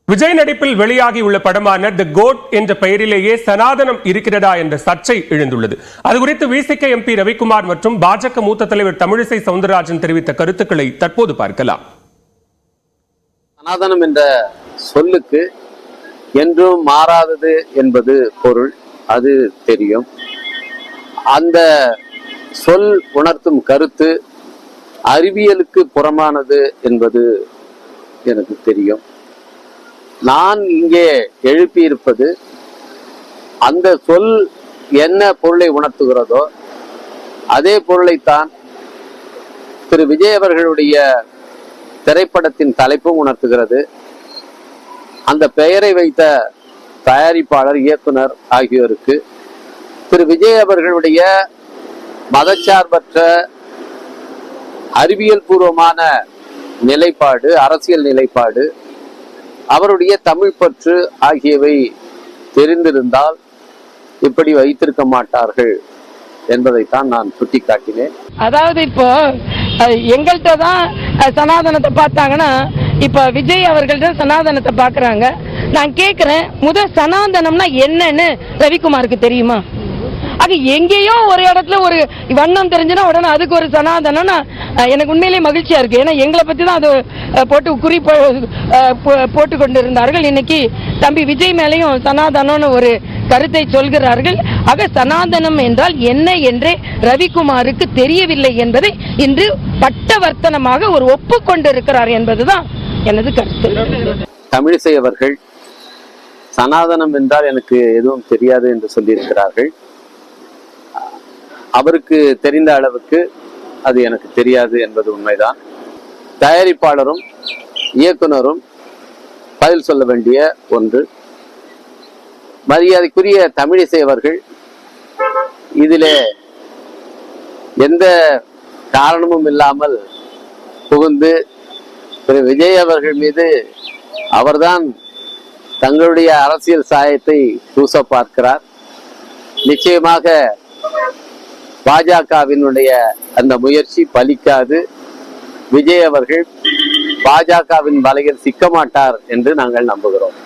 விஜய் நடிப்பில் வெளியாகியுள்ள படமான தி கோட் என்ற பெயரிலேயே சனாதனம் இருக்கிறதா என்ற சர்ச்சை எழுந்துள்ளது. அது குறித்து விசிக எம்பி ரவிக்குமார் மற்றும் பாஜக மூத்த தலைவர் தமிழிசை சவுந்தரராஜன் தெரிவித்த கருத்துக்களை தற்போது பார்க்கலாம். சனாதனம் என்ற சொல்லுக்கு என்றும் மாறாதது என்பது பொருள், அது தெரியும். அந்த சொல் உணர்த்தும் கருத்து அறிவியலுக்கு புறமானது என்பது எனக்கு தெரியும். நான் இங்கே எழுப்பியிருப்பது அந்த சொல் என்ன பொருளை உணர்த்துகிறதோ அதே பொருளைத்தான் திரு விஜய் அவர்களுடைய திரைப்படத்தின் தலைப்பும் உணர்த்துகிறது. அந்த பெயரை வைத்த தயாரிப்பாளர், இயக்குனர் ஆகியோருக்கு திரு விஜய் அவர்களுடைய மதச்சார்பற்ற அறிவியல் பூர்வமான நிலைப்பாடு, அரசியல் நிலைப்பாடு, அவருடைய தமிழ் பற்று ஆகியவை தெரிந்திருந்தால் இப்படி வைத்திருக்க மாட்டார்கள் என்பதைத்தான் நான் சுட்டிக்காட்டினேன். அதாவது இப்போ எங்கள்கிட்ட தான் சனாதனத்தை பார்த்தாங்கன்னா இப்ப விஜய் அவர்கள்ட்ட சனாதனத்தை பாக்குறாங்க. நான் கேட்கிறேன், சனாதனம்னா என்னன்னு ரவிக்குமாருக்கு தெரியுமா? அது எங்கேயோ ஒரு இடத்துல ஒரு வண்ணம் தெரிஞ்சுன்னா உடனே அதுக்கு ஒரு சனாதனம்னா எனக்கு உண்மையிலேயே மகிழ்ச்சியா இருக்கு. ஏன்னா எங்களை பத்தி தான் அது போட்டு கொண்டு இருந்தார்கள். இன்னைக்கு தம்பி விஜய் மேலையும் சனாதனம்னு ஒரு கருத்தை சொல்கிறார்கள். ஆக சனாதனம் என்றால் என்ன என்றே ரவிக்குமாருக்கு தெரியவில்லை என்பதை இன்று பட்டவர்த்தனமாக ஒரு ஒப்புக்கொண்டிருக்கிறார் என்பதுதான் எனது கருத்து. தமிழிசை அவர்கள் சனாதனம் என்றால் எனக்கு எதுவும் தெரியாது என்று சொல்லியிருக்கிறார்கள். அவருக்கு தெரிந்த அளவுக்கு அது எனக்கு தெரியாது என்பது உண்மைதான். தயாரிப்பாளரும் இயக்குனரும் பதில் சொல்ல வேண்டிய ஒன்று. மரியாதைக்குரிய தமிழிசை அவர்கள் இதிலே எந்த காரணமும் இல்லாமல் புகுந்து திரு விஜய் அவர்கள் மீது அவர்தான் தங்களுடைய அரசியல் சாயத்தை பூச பார்க்கிறார். நிச்சயமாக பாஜகவினுடைய அந்த முயற்சி பலிக்காது. விஜய் அவர்கள் பாஜகவின் வலையில் சிக்க மாட்டார் என்று நாங்கள் நம்புகிறோம்.